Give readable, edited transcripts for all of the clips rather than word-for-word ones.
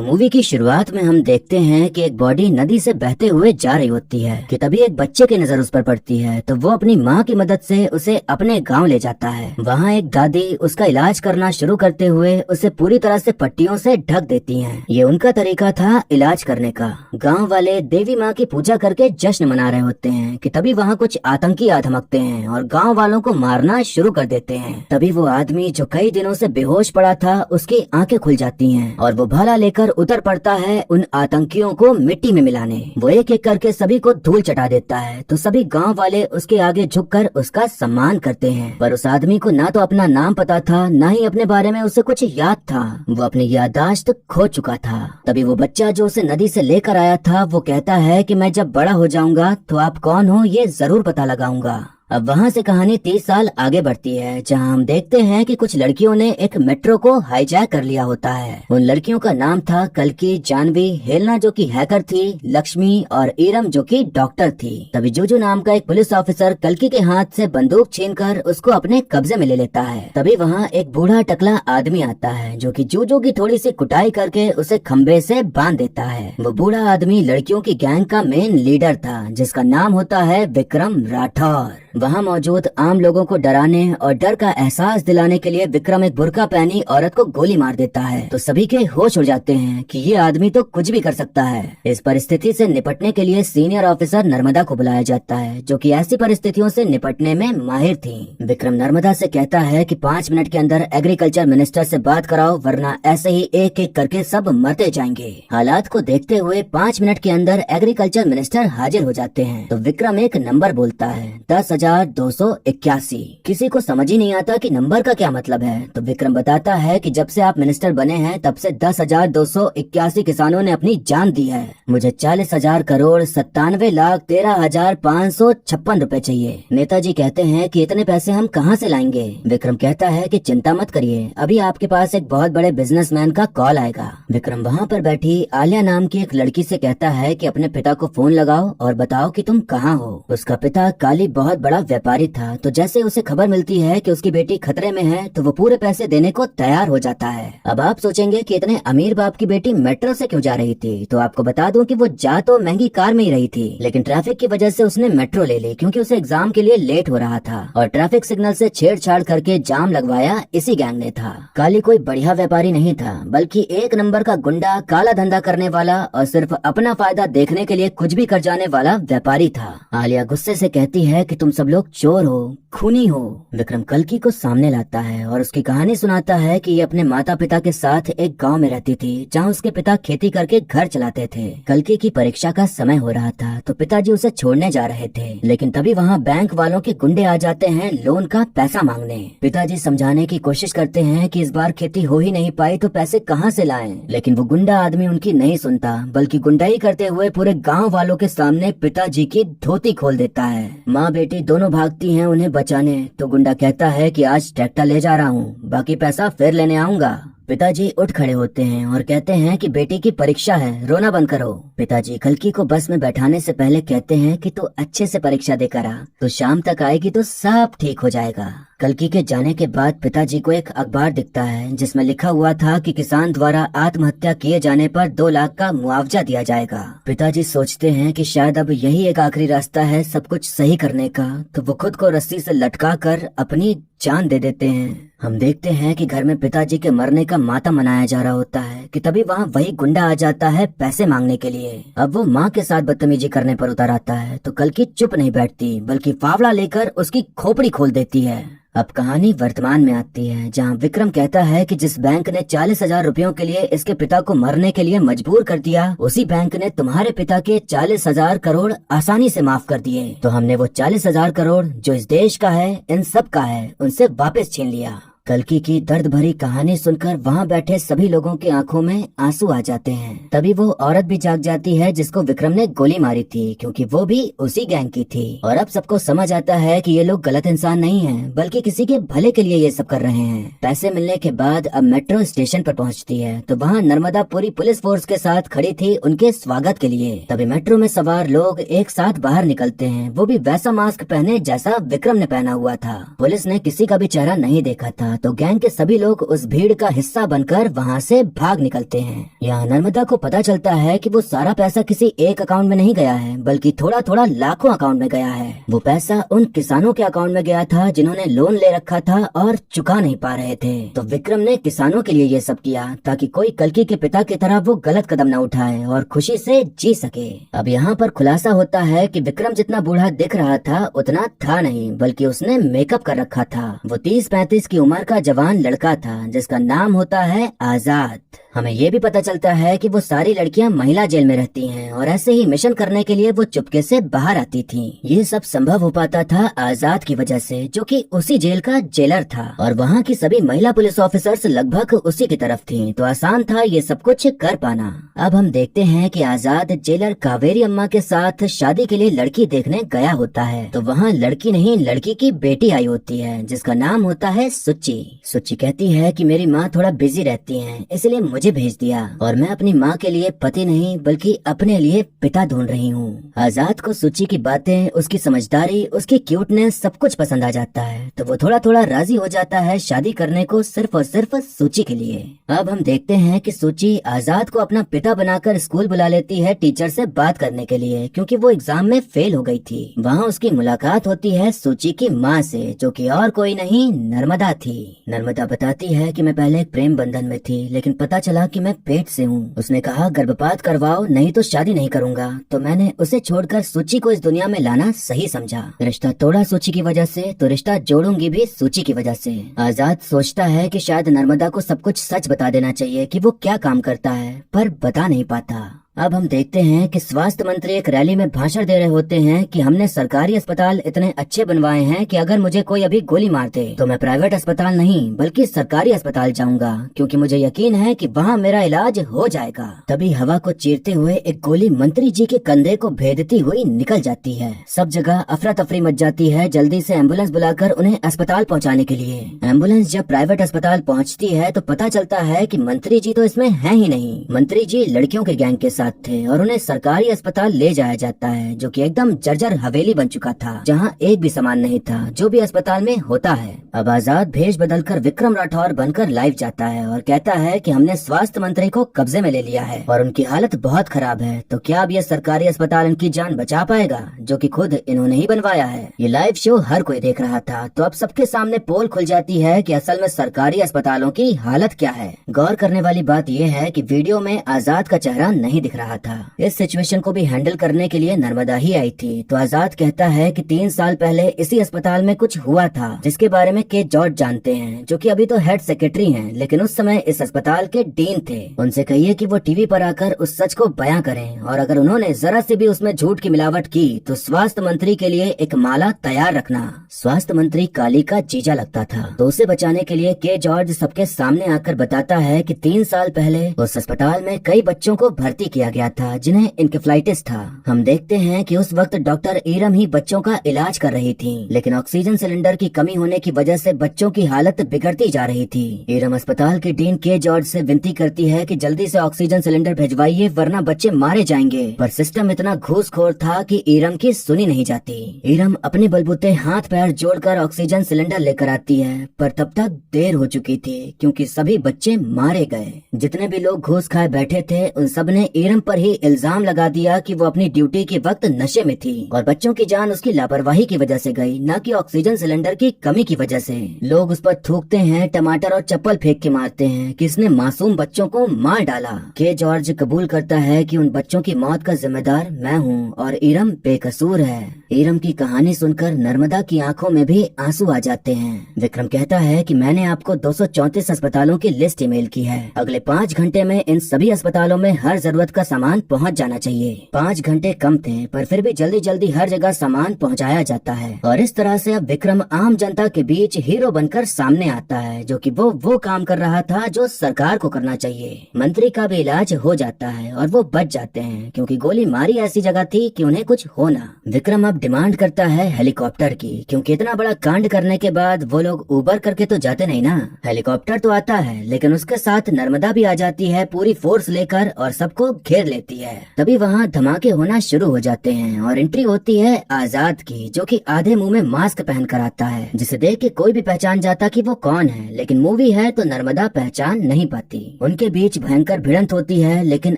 Movie की शुरुआत में हम देखते हैं कि एक बॉडी नदी से बहते हुए जा रही होती है कि तभी एक बच्चे की नजर उस पर पड़ती है तो वो अपनी माँ की मदद से उसे अपने गांव ले जाता है। वहाँ एक दादी उसका इलाज करना शुरू करते हुए उसे पूरी तरह से पट्टियों से ढक देती हैं। ये उनका तरीका था इलाज करने का। गाँव वाले देवी माँ की पूजा करके जश्न मना रहे होते हैं कि तभी वहाँ कुछ आतंकी आ धमकते हैं और गाँव वालों को मारना शुरू कर देते हैं। तभी वो आदमी जो कई दिनों से बेहोश पड़ा था उसकी आंखें खुल जाती हैं और वो भाला लेकर उतर पड़ता है उन आतंकियों को मिट्टी में मिलाने। वो एक एक करके सभी को धूल चटा देता है तो सभी गांव वाले उसके आगे झुककर उसका सम्मान करते हैं। पर उस आदमी को ना तो अपना नाम पता था, ना ही अपने बारे में उसे कुछ याद था। वो अपनी याददाश्त खो चुका था। तभी वो बच्चा जो उसे नदी से लेकर आया था वो कहता है कि मैं जब बड़ा हो जाऊंगा तो आप कौन हो ये जरूर पता लगाऊंगा। अब वहाँ से कहानी 30 साल आगे बढ़ती है जहाँ हम देखते हैं कि कुछ लड़कियों ने एक मेट्रो को हाईजैक कर लिया होता है। उन लड़कियों का नाम था कल्कि, जानवी, हेलना जो कि हैकर थी, लक्ष्मी और ईरम जो कि डॉक्टर थी। तभी जोजो नाम का एक पुलिस ऑफिसर कल्कि के हाथ से बंदूक छीनकर उसको अपने कब्जे में ले लेता है। तभी वहाँ एक बूढ़ा टकला आदमी आता है जो कि जोजो की थोड़ी सी कुटाई करके उसे खम्बे से बांध देता है। वो बूढ़ा आदमी लड़कियों की गैंग का मेन लीडर था जिसका नाम होता है विक्रम राठौर। वहाँ मौजूद आम लोगों को डराने और डर का एहसास दिलाने के लिए विक्रम एक बुर्का पहनी औरत को गोली मार देता है तो सभी के होश उड़ जाते हैं कि ये आदमी तो कुछ भी कर सकता है। इस परिस्थिति से निपटने के लिए सीनियर ऑफिसर नर्मदा को बुलाया जाता है जो कि ऐसी परिस्थितियों से निपटने में माहिर थी। विक्रम नर्मदा से कहता है कि 5 मिनट के अंदर एग्रीकल्चर मिनिस्टर से बात कराओ वरना ऐसे ही एक एक करके सब मरते जाएंगे। हालात को देखते हुए 5 मिनट के अंदर एग्रीकल्चर मिनिस्टर हाजिर हो जाते हैं तो विक्रम एक नंबर बोलता है 10,281। किसी को समझ ही नहीं आता कि नंबर का क्या मतलब है तो विक्रम बताता है कि जब से आप मिनिस्टर बने हैं तब से 10,281 किसानों ने अपनी जान दी है। मुझे 40,000 करोड़ 97,13,556 रुपए चाहिए। नेताजी कहते हैं कि इतने पैसे हम कहां से लाएंगे। विक्रम कहता है कि चिंता मत करिए, अभी आपके पास एक बहुत बड़े बिजनेसमैन का कॉल आएगा। विक्रम वहां पर बैठी आलिया नाम की एक लड़की से कहता है कि अपने पिता को फोन लगाओ और बताओ कि तुम कहाँ हो। उसका पिता काली बहुत बड़ा व्यापारी था तो जैसे उसे खबर मिलती है कि उसकी बेटी खतरे में है तो वो पूरे पैसे देने को तैयार हो जाता है। अब आप सोचेंगे कि इतने अमीर बाप की बेटी मेट्रो से क्यों जा रही थी, तो आपको बता दूं कि वो जा तो महंगी कार में ही रही थी लेकिन ट्रैफिक की वजह से उसने मेट्रो ले ली क्योंकि उसे एग्जाम के लिए लेट हो रहा था और ट्रैफिक सिग्नल से छेड़छाड़ करके जाम लगवाया इसी गैंग ने था। काली कोई बढ़िया व्यापारी नहीं था बल्कि एक नंबर का गुंडा, काला धंधा करने वाला और सिर्फ अपना फायदा देखने के लिए कुछ भी कर जाने वाला व्यापारी था। आलिया गुस्से से कहती है कि तुम सब लोग चोर हो, खूनी हो। विक्रम कल्कि को सामने लाता है और उसकी कहानी सुनाता है कि ये अपने माता पिता के साथ एक गांव में रहती थी जहां उसके पिता खेती करके घर चलाते थे। कल्कि की परीक्षा का समय हो रहा था तो पिताजी उसे छोड़ने जा रहे थे लेकिन तभी वहां बैंक वालों के गुंडे आ जाते हैं लोन का पैसा मांगने। पिताजी समझाने की कोशिश करते हैं कि इस बार खेती हो ही नहीं पाई तो पैसे कहां से लाएं, लेकिन वो गुंडा आदमी उनकी नहीं सुनता बल्कि गुंडाई करते हुए पूरे गाँव वालों के सामने पिताजी की धोती खोल देता है। माँ बेटी दोनों भागती हैं उन्हें बचाने तो गुंडा कहता है कि आज ट्रैक्टर ले जा रहा हूँ, बाकी पैसा फिर लेने आऊंगा। पिताजी उठ खड़े होते हैं और कहते हैं कि बेटी की परीक्षा है, रोना बंद करो। पिताजी कल्कि को बस में बैठाने से पहले कहते हैं कि तू अच्छे से परीक्षा देकर आ, तो शाम तक आएगी तो सब ठीक हो जाएगा। कल्कि के जाने के बाद पिताजी को एक अखबार दिखता है जिसमें लिखा हुआ था कि किसान द्वारा आत्महत्या किए जाने पर 2 लाख का मुआवजा दिया जाएगा। पिताजी सोचते हैं कि शायद अब यही एक आखिरी रास्ता है सब कुछ सही करने का, तो वो खुद को रस्सी से लटका कर अपनी जान दे देते हैं। हम देखते हैं कि घर में पिताजी के मरने का मातम मनाया जा रहा होता है कि तभी वहाँ वही गुंडा आ जाता है पैसे मांगने के लिए। अब वो माँ के साथ बदतमीजी करने पर उतर आता है तो कल्कि चुप नहीं बैठती बल्कि फावड़ा लेकर उसकी खोपड़ी खोल देती है। अब कहानी वर्तमान में आती है जहां विक्रम कहता है कि जिस बैंक ने 40,000 रुपयों के लिए इसके पिता को मरने के लिए मजबूर कर दिया उसी बैंक ने तुम्हारे पिता के 40,000 करोड़ आसानी से माफ कर दिए, तो हमने वो 40,000 करोड़ जो इस देश का है, इन सब का है, उनसे वापस छीन लिया। कल्कि की दर्द भरी कहानी सुनकर वहाँ बैठे सभी लोगों की आंखों में आंसू आ जाते हैं। तभी वो औरत भी जाग जाती है जिसको विक्रम ने गोली मारी थी क्योंकि वो भी उसी गैंग की थी और अब सबको समझ आता है कि ये लोग गलत इंसान नहीं हैं बल्कि किसी के भले के लिए ये सब कर रहे हैं। पैसे मिलने के बाद अब मेट्रो स्टेशन पर पहुँचती है तो वहाँ नर्मदा पूरी पुलिस फोर्स के साथ खड़ी थी उनके स्वागत के लिए। तभी मेट्रो में सवार लोग एक साथ बाहर निकलते हैं, वो भी वैसा मास्क पहने जैसा विक्रम ने पहना हुआ था। पुलिस ने किसी का भी चेहरा नहीं देखा था तो गैंग के सभी लोग उस भीड़ का हिस्सा बनकर वहाँ से भाग निकलते हैं। यहाँ नर्मदा को पता चलता है कि वो सारा पैसा किसी एक अकाउंट में नहीं गया है, बल्कि थोड़ा थोड़ा लाखों अकाउंट में गया है। वो पैसा उन किसानों के अकाउंट में गया था जिन्होंने लोन ले रखा था और चुका नहीं पा रहे थे। तो विक्रम ने किसानों के लिए ये सब किया ताकि कोई कल्कि के पिता की तरह वो गलत कदम न उठाए और खुशी से जी सके। अब यहाँ पर खुलासा होता है कि विक्रम जितना बूढ़ा दिख रहा था उतना था नहीं, बल्कि उसने मेकअप कर रखा था। वो 30-35 की उम्र का जवान लड़का था जिसका नाम होता है आजाद। हमें ये भी पता चलता है कि वो सारी लड़कियां महिला जेल में रहती हैं और ऐसे ही मिशन करने के लिए वो चुपके से बाहर आती थीं। ये सब संभव हो पाता था आजाद की वजह से, जो कि उसी जेल का जेलर था और वहाँ की सभी महिला पुलिस ऑफिसर्स लगभग उसी की तरफ थीं, तो आसान था ये सब कुछ कर पाना। अब हम देखते हैं कि आजाद जेलर कावेरी अम्मा के साथ शादी के लिए लड़की देखने गया होता है। तो वहाँ लड़की नहीं, लड़की की बेटी आई होती है जिसका नाम होता है सुच्ची। सुच्ची कहती है कि मेरी माँ थोड़ा बिजी रहती हैं, इसलिए मुझे भेज दिया और मैं अपनी माँ के लिए पति नहीं बल्कि अपने लिए पिता ढूंढ रही हूँ। आजाद को सुच्ची की बातें, उसकी समझदारी, उसकी क्यूटनेस सब कुछ पसंद आ जाता है, तो वो थोड़ा थोड़ा राजी हो जाता है शादी करने को सिर्फ और सिर्फ सुच्ची के लिए। अब हम देखते हैं कि सुच्ची आजाद को अपना पिता बनाकर स्कूल बुला लेती है टीचर से बात करने के लिए, क्योंकि वो एग्जाम में फेल हो गई थी। वहाँ उसकी मुलाकात होती है सुच्ची की माँ से, जो कि और कोई नहीं नर्मदा थी। नर्मदा बताती है कि मैं पहले एक प्रेम बंधन में थी, लेकिन पता चला कि मैं पेट से हूँ। उसने कहा गर्भपात करवाओ नहीं तो शादी नहीं करूँगा, तो मैंने उसे छोड़कर सुच्ची को इस दुनिया में लाना सही समझा। रिश्ता तोड़ा सुच्ची की वजह से, तो रिश्ता जोड़ूंगी भी सुच्ची की वजह से। आजाद सोचता है कि शायद नर्मदा को सब कुछ सच बता देना चाहिए कि वो क्या काम करता है, पर बता नहीं पाता। अब हम देखते हैं कि स्वास्थ्य मंत्री एक रैली में भाषण दे रहे होते हैं कि हमने सरकारी अस्पताल इतने अच्छे बनवाए हैं कि अगर मुझे कोई अभी गोली मार दे तो मैं प्राइवेट अस्पताल नहीं बल्कि सरकारी अस्पताल जाऊंगा, क्योंकि मुझे यकीन है कि वहाँ मेरा इलाज हो जाएगा। तभी हवा को चीरते हुए एक गोली मंत्री जी के कंधे को भेदती हुई निकल जाती है। सब जगह अफरा तफरी मच जाती है। जल्दी से एम्बुलेंस बुलाकर उन्हें अस्पताल पहुँचाने के लिए। एम्बुलेंस जब प्राइवेट अस्पताल पहुँचती है तो पता चलता है कि मंत्री जी तो इसमें है ही नहीं। मंत्री जी लड़कियों के गैंग के साथ थे और उन्हें सरकारी अस्पताल ले जाया जाता है, जो कि एकदम जर्जर हवेली बन चुका था, जहां एक भी सामान नहीं था जो भी अस्पताल में होता है। अब आजाद भेष बदलकर विक्रम राठौर बनकर लाइव जाता है और कहता है कि हमने स्वास्थ्य मंत्री को कब्जे में ले लिया है और उनकी हालत बहुत खराब है, तो क्या अब ये सरकारी अस्पताल इनकी जान बचा पाएगा, जो कि खुद इन्होंने ही बनवाया है। ये लाइव शो हर कोई देख रहा था, तो अब सबके सामने पोल खुल जाती है कि असल में सरकारी अस्पतालों की हालत क्या है। गौर करने वाली बात यह है कि वीडियो में आजाद का चेहरा नहीं दिख रहा था। इस सिचुएशन को भी हैंडल करने के लिए नर्मदा ही आई थी। तो आजाद कहता है कि 3 साल पहले इसी अस्पताल में कुछ हुआ था जिसके बारे में के जॉर्ज जानते हैं, जो कि अभी तो हेड सेक्रेटरी हैं, लेकिन उस समय इस अस्पताल के डीन थे। उनसे कहिए कि वो टीवी पर आकर उस सच को बयां करें, और अगर उन्होंने जरा से भी उसमें झूठ की मिलावट की तो स्वास्थ्य मंत्री के लिए एक माला तैयार रखना। स्वास्थ्य मंत्री काली का जीजा लगता था, तो उसे बचाने के लिए के जॉर्ज सबके सामने आकर बताता है कि 3 साल पहले उस अस्पताल में कई बच्चों को भर्ती किया गया था जिन्हें इनकेफ्लाइटिस था। हम देखते हैं कि उस वक्त डॉक्टर ईरम ही बच्चों का इलाज कर रही थी, लेकिन ऑक्सीजन सिलेंडर की कमी होने की वजह से बच्चों की हालत बिगड़ती जा रही थी। ईरम अस्पताल के डीन के जॉर्ज से विनती करती है कि जल्दी से ऑक्सीजन सिलेंडर भिजवाइए वरना बच्चे मारे जाएंगे, पर सिस्टम इतना घूसखोर था कि ईरम की सुनी नहीं जाती। ईरम अपने बलबूते हाथ पैर जोड़कर ऑक्सीजन सिलेंडर लेकर आती है, पर तब तक देर हो चुकी थी क्योंकि सभी बच्चे मारे गए। जितने भी लोग घूस खाए बैठे थे उन सब ने ईरम पर ही इल्जाम लगा दिया कि वो अपनी ड्यूटी के वक्त नशे में थी और बच्चों की जान उसकी लापरवाही की वजह से गई, न कि ऑक्सीजन सिलेंडर की कमी की वजह से। लोग उस पर थूकते हैं, टमाटर और चप्पल फेंक के मारते हैं कि इसने मासूम बच्चों को मार डाला। के जॉर्ज कबूल करता है कि उन बच्चों की मौत का जिम्मेदार मैं हूँ और ईरम बेकसूर है। ईरम की कहानी सुनकर नर्मदा की आंखों में भी आंसू आ जाते हैं। विक्रम कहता है कि मैंने आपको 234 अस्पतालों की लिस्ट ईमेल की है। अगले 5 घंटे में इन सभी अस्पतालों में हर जरूरत का सामान पहुंच जाना चाहिए। 5 घंटे कम थे, पर फिर भी जल्दी जल्दी हर जगह सामान पहुंचाया जाता है और इस तरह से अब विक्रम आम जनता के बीच हीरो बनकर सामने आता है, जो कि वो काम कर रहा था जो सरकार को करना चाहिए। मंत्री का भी इलाज हो जाता है और वो बच जाते हैं, क्योंकि गोली मारी ऐसी जगह थी कि उन्हें कुछ हो ना। विक्रम अब डिमांड करता है हेलीकॉप्टर की, क्योंकि इतना बड़ा कांड करने के बाद वो लोग उबर करके तो जाते नहीं ना। हेलीकॉप्टर तो आता है, लेकिन उसके साथ नर्मदा भी आ जाती है पूरी फोर्स लेकर और सबको घेर लेती है। तभी वहाँ धमाके होना शुरू हो जाते हैं और एंट्री होती है आजाद की, जो कि आधे मुंह में मास्क पहन कर आता है, जिसे देख के कोई भी पहचान जाता कि वो कौन है। लेकिन मूवी है तो नर्मदा पहचान नहीं पाती। उनके बीच भयंकर भिड़ंत होती है, लेकिन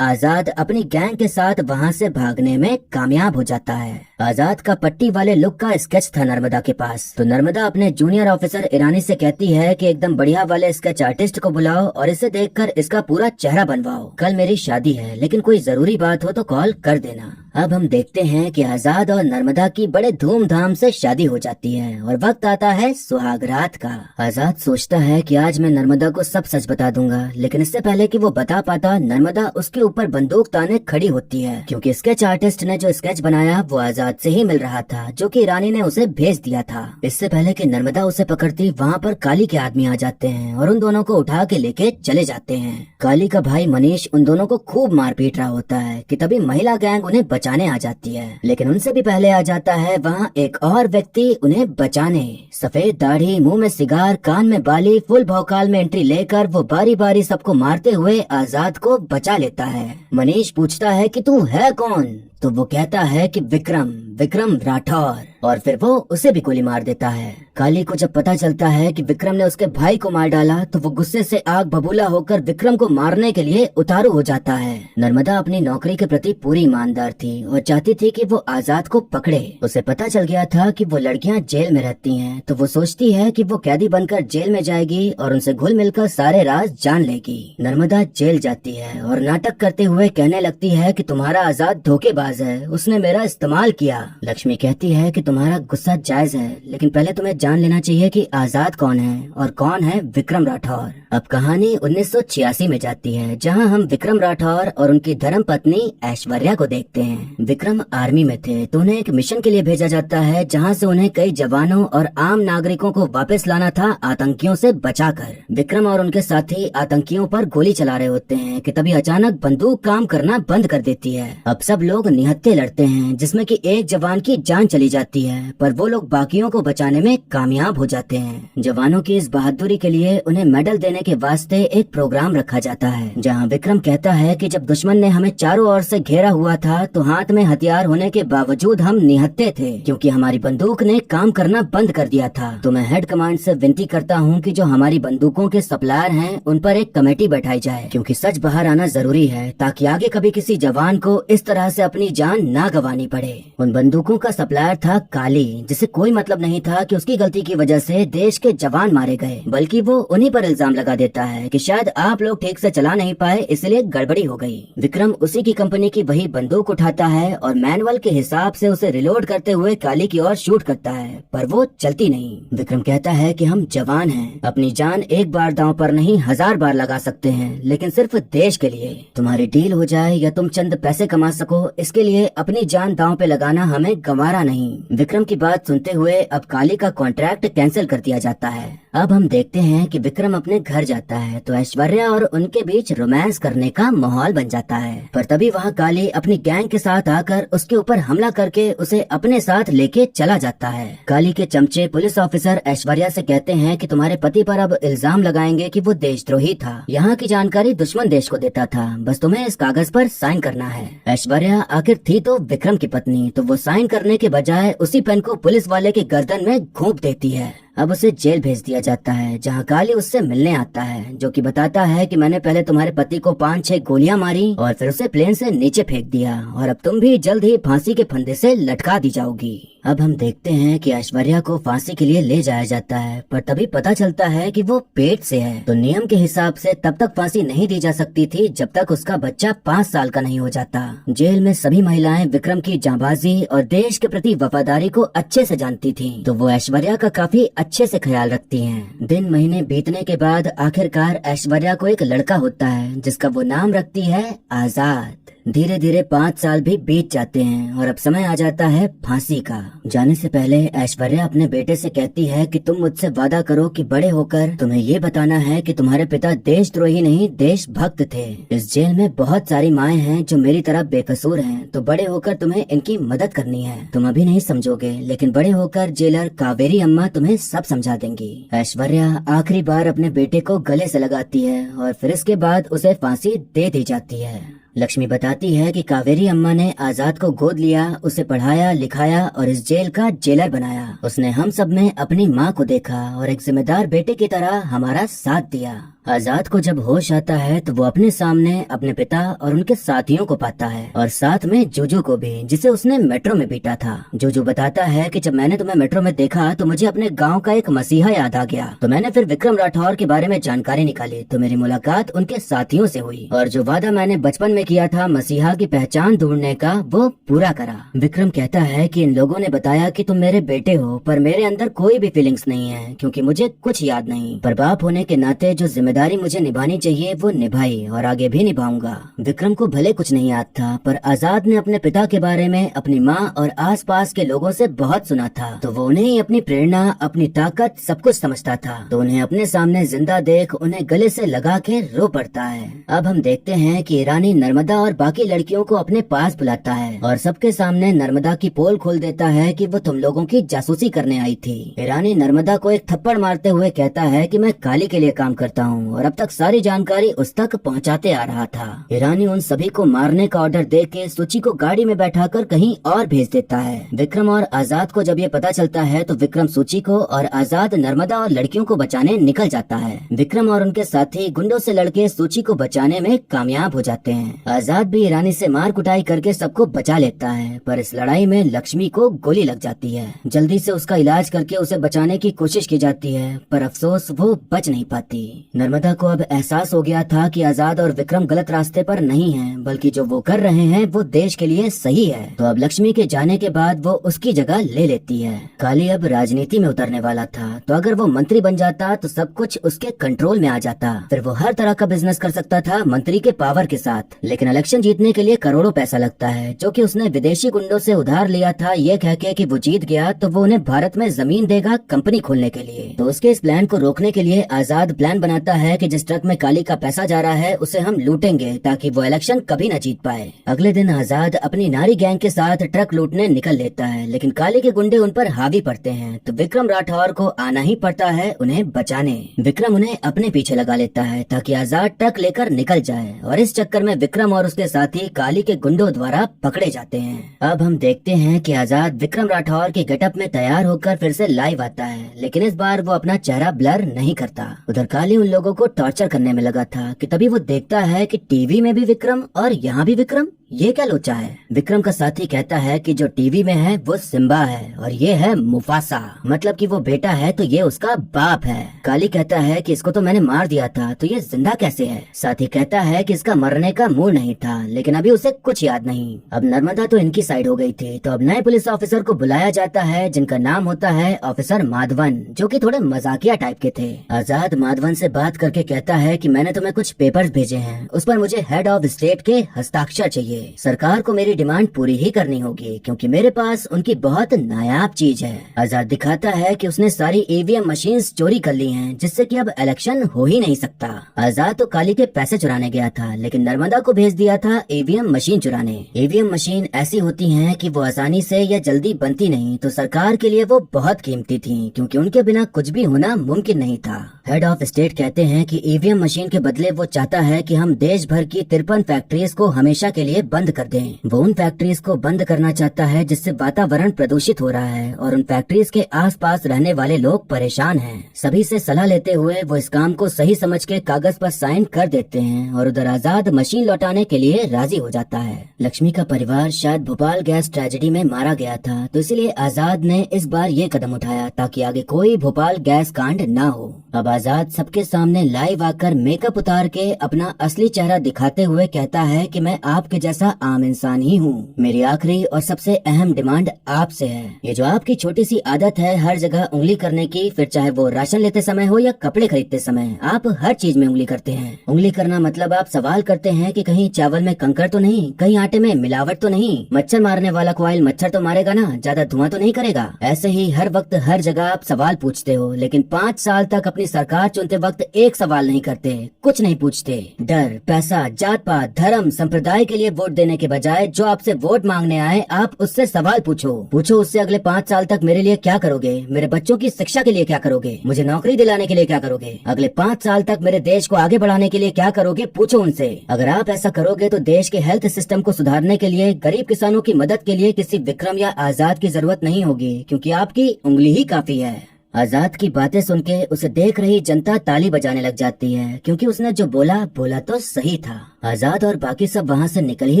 आजाद अपनी गैंग के साथ वहाँ से भागने में कामयाब हो जाता है। आजाद का पट्टी वाले लुक का स्केच था नर्मदा के पास, तो नर्मदा अपने जूनियर ऑफिसर ईरानी से कहती है कि एकदम बढ़िया वाले स्केच आर्टिस्ट को बुलाओ और इसे देखकर इसका पूरा चेहरा बनवाओ। कल मेरी शादी है, लेकिन कोई जरूरी बात हो तो कॉल कर देना। अब हम देखते हैं कि आजाद और नर्मदा की बड़े धूमधाम से शादी हो जाती है और वक्त आता है सुहाग रात का। आजाद सोचता है कि आज मैं नर्मदा को सब सच बता दूंगा, लेकिन इससे पहले कि वो बता पाता, नर्मदा उसके ऊपर बंदूक ताने खड़ी होती है, क्योंकि स्केच आर्टिस्ट ने जो स्केच बनाया वो आजाद से ही मिल रहा था, जो कि ईरानी ने उसे भेज दिया था। इससे पहले कि नर्मदा उसे पकड़ती, वहाँ पर काली के आदमी आ जाते हैं और उन दोनों को उठा के लेके चले जाते हैं। काली का भाई मनीष उन दोनों को खूब मार पीट रहा होता है कि तभी महिला गैंग उन्हें बचाने आ जाती है, लेकिन उनसे भी पहले आ जाता है वहाँ एक और व्यक्ति उन्हें बचाने। सफेद दाढ़ी, मुंह में सिगार, कान में बाली, फुल भौकाल में एंट्री लेकर वो बारी बारी सबको मारते हुए आजाद को बचा लेता है। मनीष पूछता है कि तू है कौन, तो वो कहता है कि विक्रम राठौर, और फिर वो उसे भी गोली मार देता है। काली को जब पता चलता है कि विक्रम ने उसके भाई को मार डाला, तो वो गुस्से से आग बबूला होकर विक्रम को मारने के लिए उतारू हो जाता है। नर्मदा अपनी नौकरी के प्रति पूरी ईमानदार थी और चाहती थी कि वो आजाद को पकड़े। उसे पता चल गया था कि वो लड़कियां जेल में रहती हैं, तो वो सोचती है कि वो कैदी बनकर जेल में जाएगी और उनसे घुल मिलकर सारे राज जान लेगी। नर्मदा जेल जाती है और नाटक करते हुए कहने लगती है कि तुम्हारा आजाद धोखेबाज है, उसने मेरा इस्तेमाल किया। लक्ष्मी कहती है कि तुम्हारा गुस्सा जायज है, लेकिन पहले तुम्हें जान लेना चाहिए कि आजाद कौन है और कौन है विक्रम राठौर। अब कहानी 1986 में जाती है, जहां हम विक्रम राठौर और उनकी धर्म पत्नी ऐश्वर्या को देखते हैं। विक्रम आर्मी में थे, तो उन्हें एक मिशन के लिए भेजा जाता है, जहां से उन्हें कई जवानों और आम नागरिकों को वापस लाना था आतंकियों से बचाकर। विक्रम और उनके साथी आतंकियों पर गोली चला रहे होते हैं कि तभी अचानक बंदूक काम करना बंद कर देती है। अब सब लोग निहत्थे लड़ते हैं, जिसमें कि एक जवान की जान चली जाती है, पर वो लोग बाकियों को बचाने में कामयाब हो जाते हैं। जवानों की इस बहादुरी के लिए उन्हें मेडल देने के वास्ते एक प्रोग्राम रखा जाता है, जहां विक्रम कहता है कि जब दुश्मन ने हमें चारों ओर से घेरा हुआ था, तो हाथ में हथियार होने के बावजूद हम निहत्थे थे, क्योंकि हमारी बंदूक ने काम करना बंद कर दिया था। तो मैं हेड कमांड से विनती करता हूँ कि जो हमारी बंदूकों के सप्लायर हैं, उन पर एक कमेटी बैठाई जाए, क्योंकि सच बाहर आना जरूरी है, ताकि आगे कभी किसी जवान को इस तरह से अपनी जान ना गंवानी पड़े। उन बंदूकों का सप्लायर था काली, जिसे कोई मतलब नहीं था कि उसकी गलती की वजह से देश के जवान मारे गए, बल्कि वो उन्हीं पर इल्जाम लगा देता है कि शायद आप लोग ठीक से चला नहीं पाए, इसलिए गड़बड़ी हो गई। विक्रम उसी की कंपनी की वही बंदूक उठाता है और मैनुअल के हिसाब से उसे रिलोड करते हुए काली की ओर शूट करता है, पर वो चलती नहीं। विक्रम कहता है कि हम जवान हैं, अपनी जान एक बार दांव पर नहीं 1000 बार लगा सकते हैं, लेकिन सिर्फ देश के लिए। तुम्हारी डील हो जाए या तुम चंद पैसे कमा सको, इसके लिए अपनी जान दांव पे लगाना हमें गंवारा नहीं। विक्रम की बात सुनते हुए अब काली का कॉन्ट्रैक्ट कैंसिल कर दिया जाता है। अब हम देखते हैं कि विक्रम अपने घर जाता है, तो ऐश्वर्या और उनके बीच रोमांस करने का माहौल बन जाता है, पर तभी वहाँ काली अपनी गैंग के साथ आकर उसके ऊपर हमला करके उसे अपने साथ लेके चला जाता है। काली के चमचे पुलिस ऑफिसर ऐश्वर्या से कहते हैं कि तुम्हारे पति पर अब इल्जाम लगाएंगे कि वो देशद्रोही था, यहाँ की जानकारी दुश्मन देश को देता था, बस तुम्हें इस कागज पर साइन करना है। ऐश्वर्या आखिर थी तो विक्रम की पत्नी, तो वो साइन करने के बजाय उसी पेन को पुलिस वाले के गर्दन में घोंप देती है। अब उसे जेल भेज दिया जाता है, जहां काली उससे मिलने आता है, जो कि बताता है कि मैंने पहले तुम्हारे पति को 5-6 गोलियां मारी और फिर उसे प्लेन से नीचे फेंक दिया, और अब तुम भी जल्द ही फांसी के फंदे से लटका दी जाओगी। अब हम देखते हैं कि ऐश्वर्या को फांसी के लिए ले जाया जाता है, पर तभी पता चलता है कि वो पेट से है, तो नियम के हिसाब से तब तक फांसी नहीं दी जा सकती थी जब तक उसका बच्चा 5 साल का नहीं हो जाता। जेल में सभी महिलाएं विक्रम की जांबाजी और देश के प्रति वफादारी को अच्छे से जानती थी, तो वो ऐश्वर्या का काफी अच्छे से ख्याल रखती हैं। दिन महीने बीतने के बाद आखिरकार ऐश्वर्या को एक लड़का होता है, जिसका वो नाम रखती है आजाद। धीरे धीरे 5 साल भी बीत जाते हैं और अब समय आ जाता है फांसी का। जाने से पहले ऐश्वर्या अपने बेटे से कहती है कि तुम मुझसे वादा करो कि बड़े होकर तुम्हें ये बताना है कि तुम्हारे पिता देशद्रोही नहीं देशभक्त थे। इस जेल में बहुत सारी माएं हैं जो मेरी तरह बेकसूर हैं, तो बड़े होकर तुम्हें इनकी मदद करनी है। तुम अभी नहीं समझोगे, लेकिन बड़े होकर जेलर कावेरी अम्मा तुम्हें सब समझा देंगी। ऐश्वर्या आखिरी बार अपने बेटे को गले से लगाती है और फिर इसके बाद उसे फांसी दे दी जाती है। लक्ष्मी बताती है कि कावेरी अम्मा ने आजाद को गोद लिया, उसे पढ़ाया लिखाया और इस जेल का जेलर बनाया। उसने हम सब में अपनी माँ को देखा और एक जिम्मेदार बेटे की तरह हमारा साथ दिया। आजाद को जब होश आता है तो वो अपने सामने अपने पिता और उनके साथियों को पाता है और साथ में जोजो को भी, जिसे उसने मेट्रो में पीटा था। जोजो बताता है कि जब मैंने तुम्हें मेट्रो में देखा तो मुझे अपने गांव का एक मसीहा याद आ गया, तो मैंने फिर विक्रम राठौर के बारे में जानकारी निकाली तो मेरी मुलाकात उनके साथियों से हुई और जो वादा मैंने बचपन में किया था मसीहा की पहचान ढूंढने का, वो पूरा करा। विक्रम कहता है कि इन लोगों ने बताया कि तुम मेरे बेटे हो, पर मेरे अंदर कोई भी फीलिंग्स नहीं है क्योंकि मुझे कुछ याद नहीं, पर बाप होने के नाते जो जिम्मेदारी मुझे निभानी चाहिए वो निभाई और आगे भी निभाऊंगा। विक्रम को भले कुछ नहीं याद था, पर आजाद ने अपने पिता के बारे में अपनी माँ और आसपास के लोगों से बहुत सुना था, तो वो उन्हें ही अपनी प्रेरणा, अपनी ताकत सब कुछ समझता था, तो उन्हें अपने सामने जिंदा देख उन्हें गले से लगा के रो पड़ता है। अब हम देखते हैं कि ईरानी नर्मदा और बाकी लड़कियों को अपने पास बुलाता है और सबके सामने नर्मदा की पोल खोल देता है कि वो तुम लोगों की जासूसी करने आई थी। ईरानी नर्मदा को एक थप्पड़ मारते हुए कहता है कि मैं काली के लिए काम करता हूँ और अब तक सारी जानकारी उस तक पहुँचाते आ रहा था। ईरानी उन सभी को मारने का ऑर्डर दे के सूची को गाड़ी में बैठाकर कहीं और भेज देता है। विक्रम और आजाद को जब ये पता चलता है तो विक्रम सूची को और आजाद नर्मदा और लड़कियों को बचाने निकल जाता है। विक्रम और उनके साथी गुंडों से लड़के सूची को बचाने में कामयाब हो जाते हैं। आजाद भी ईरानी से मार कुटाई करके सबको बचा लेता है, पर इस लड़ाई में लक्ष्मी को गोली लग जाती है। जल्दी से उसका इलाज करके उसे बचाने की कोशिश की जाती है, पर अफसोस वो बच नहीं पाती। नर्मदा को अब एहसास हो गया था कि आजाद और विक्रम गलत रास्ते पर नहीं हैं, बल्कि जो वो कर रहे हैं वो देश के लिए सही है। तो अब लक्ष्मी के जाने के बाद वो उसकी जगह ले लेती है। काली अब राजनीति में उतरने वाला था, तो अगर वो मंत्री बन जाता तो सब कुछ उसके कंट्रोल में आ जाता, फिर वो हर तरह का बिजनेस कर सकता था मंत्री के पावर के साथ। लेकिन इलेक्शन जीतने के लिए करोड़ों पैसा लगता है, जो कि उसने विदेशी गुंडों से उधार लिया था, ये कह के कि वो जीत गया तो वो उन्हें भारत में जमीन देगा कंपनी खोलने के लिए। तो उसके इस प्लान को रोकने के लिए आजाद प्लान बनाता है कि जिस ट्रक में काली का पैसा जा रहा है उसे हम लूटेंगे ताकि वो इलेक्शन कभी न जीत पाए। अगले दिन आजाद अपनी नारी गैंग के साथ ट्रक लूटने निकल लेता है, लेकिन काली के गुंडे उन पर हावी पड़ते हैं, तो विक्रम राठौर को आना ही पड़ता है उन्हें बचाने। विक्रम उन्हें अपने पीछे लगा लेता है ताकि आजाद ट्रक लेकर निकल जाए और इस चक्कर में विक्रम और उसके साथी काली के गुंडों द्वारा पकड़े जाते हैं। अब हम देखते हैं कि आजाद विक्रम राठौर के गेटअप में तैयार होकर फिर से लाइव आता है, लेकिन इस बार वो अपना चेहरा ब्लर नहीं करता। उधर काली उन लोगों को टॉर्चर करने में लगा था कि तभी वो देखता है कि टीवी में भी विक्रम और यहाँ भी विक्रम। ये क्या लोचा है? विक्रम का साथी कहता है कि जो टीवी में है वो सिम्बा है और ये है मुफासा, मतलब कि वो बेटा है तो ये उसका बाप है। काली कहता है कि इसको तो मैंने मार दिया था, तो ये जिंदा कैसे है? साथी कहता है कि इसका मरने का मूड नहीं था, लेकिन अभी उसे कुछ याद नहीं। अब नर्मदा तो इनकी साइड हो गई थी, तो अब नए पुलिस ऑफिसर को बुलाया जाता है, जिनका नाम होता है ऑफिसर माधवन, जो कि थोड़े मजाकिया टाइप के थे। आजाद माधवन से बात करके कहता है कि मैंने तुम्हें कुछ पेपर्स भेजे हैं, उस पर मुझे हेड ऑफ स्टेट के हस्ताक्षर चाहिए। सरकार को मेरी डिमांड पूरी ही करनी होगी क्योंकि मेरे पास उनकी बहुत नायाब चीज है। आजाद दिखाता है कि उसने सारी ईवीएम मशीन्स चोरी कर ली हैं, जिससे कि अब इलेक्शन हो ही नहीं सकता। आजाद तो काली के पैसे चुराने गया था, लेकिन नर्मदा को भेज दिया था ईवीएम मशीन चुराने। ईवीएम मशीन ऐसी होती हैं कि वो आसानी से या जल्दी बनती नहीं, तो सरकार के लिए वो बहुत कीमती थी क्योंकि उनके बिना कुछ भी होना मुमकिन नहीं था। हेड ऑफ स्टेट कहते हैं कि ईवीएम मशीन के बदले वो चाहता है कि हम देश भर की 53 फैक्ट्रीज को हमेशा के लिए बंद कर दें। वो उन फैक्ट्रीज को बंद करना चाहता है जिससे वातावरण प्रदूषित हो रहा है और उन फैक्ट्रीज के आसपास रहने वाले लोग परेशान हैं। सभी से सलाह लेते हुए वो इस काम को सही समझ के कागज पर साइन कर देते हैं और उधर आजाद मशीन लौटाने के लिए राजी हो जाता है। लक्ष्मी का परिवार शायद भोपाल गैस ट्रेजेडी में मारा गया था, तो इसलिए आजाद ने इस बार ये कदम उठाया ताकि आगे कोई भोपाल गैस कांड न हो। अब आजाद सबके सामने लाइव आकर मेकअप उतार के अपना असली चेहरा दिखाते हुए कहता है कि मैं आपके जैसा आम इंसान ही हूँ। मेरी आखिरी और सबसे अहम डिमांड आपसे है। ये जो आपकी छोटी सी आदत है हर जगह उंगली करने की, फिर चाहे वो राशन लेते समय हो या कपड़े खरीदते समय, आप हर चीज में उंगली करते हैं। उंगली करना मतलब आप सवाल करते हैं कि कहीं चावल में कंकड़ तो नहीं, कहीं आटे में मिलावट तो नहीं, मच्छर मारने वाला कॉइल मच्छर तो मारेगा ना, ज्यादा धुआं तो नहीं करेगा। ऐसे ही हर वक्त हर जगह आप सवाल पूछते हो, लेकिन 5 साल तक अपनी सरकार चुनते वक्त एक सवाल नहीं करते, कुछ नहीं पूछते। डर, पैसा, जात पात, धर्म, संप्रदाय के लिए वोट वोट देने के बजाय जो आपसे वोट मांगने आए आप उससे सवाल पूछो। पूछो उससे अगले 5 साल तक मेरे लिए क्या करोगे, मेरे बच्चों की शिक्षा के लिए क्या करोगे, मुझे नौकरी दिलाने के लिए क्या करोगे, अगले 5 साल तक मेरे देश को आगे बढ़ाने के लिए क्या करोगे, पूछो उनसे। अगर आप ऐसा करोगे तो देश के हेल्थ सिस्टम को सुधारने के लिए, गरीब किसानों की मदद के लिए किसी विक्रम या आजाद की जरूरत नहीं होगी, क्योंकि आपकी उंगली ही काफी है। आजाद की बातें सुन के उसे देख रही जनता ताली बजाने लग जाती है, क्योंकि उसने जो बोला तो सही था। आजाद और बाकी सब वहाँ से निकल ही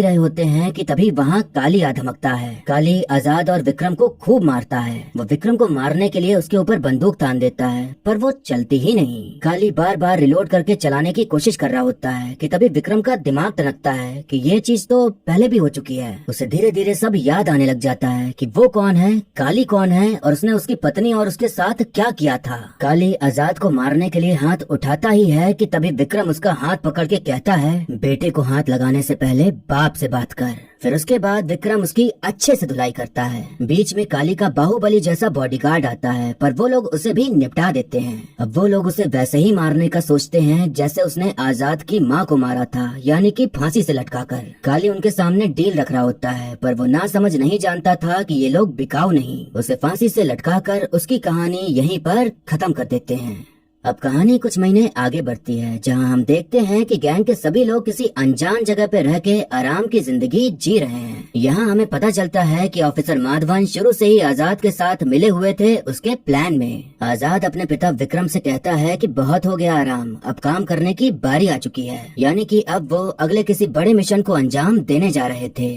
रहे होते हैं कि तभी वहाँ काली आ धमकता है। काली आजाद और विक्रम को खूब मारता है। वो विक्रम को मारने के लिए उसके ऊपर बंदूक तान देता है, पर वो चलती ही नहीं। काली बार बार रिलोड करके चलाने की कोशिश कर रहा होता है कि तभी विक्रम का दिमाग टनकता है कि ये चीज तो पहले भी हो चुकी है। उसे धीरे धीरे सब याद आने लग जाता है कि वो कौन है, काली कौन है और उसने उसकी पत्नी और उसके साथ क्या किया था। काली आजाद को मारने के लिए हाथ उठाता ही है कि तभी विक्रम उसका हाथ पकड़ के कहता है, बेटे को हाथ लगाने से पहले बाप से बात कर। फिर उसके बाद विक्रम उसकी अच्छे से धुलाई करता है। बीच में काली का बाहुबली जैसा बॉडीगार्ड आता है, पर वो लोग उसे भी निपटा देते हैं। अब वो लोग उसे वैसे ही मारने का सोचते हैं जैसे उसने आजाद की माँ को मारा था, यानी कि फांसी से लटकाकर। काली उनके सामने डील रख रहा होता है, पर वो ना समझ नहीं जानता था कि ये लोग बिकाऊ नहीं, उसे फांसी से लटकाकर उसकी कहानी यहीं पर खत्म कर देते हैं। अब कहानी कुछ महीने आगे बढ़ती है, जहां हम देखते हैं कि गैंग के सभी लोग किसी अनजान जगह पे रह के आराम की जिंदगी जी रहे हैं। यहाँ हमें पता चलता है कि ऑफिसर माधवन शुरू से ही आजाद के साथ मिले हुए थे उसके प्लान में। आजाद अपने पिता विक्रम से कहता है कि बहुत हो गया आराम, अब काम करने की बारी आ चुकी है, यानी कि अब वो अगले किसी बड़े मिशन को अंजाम देने जा रहे थे।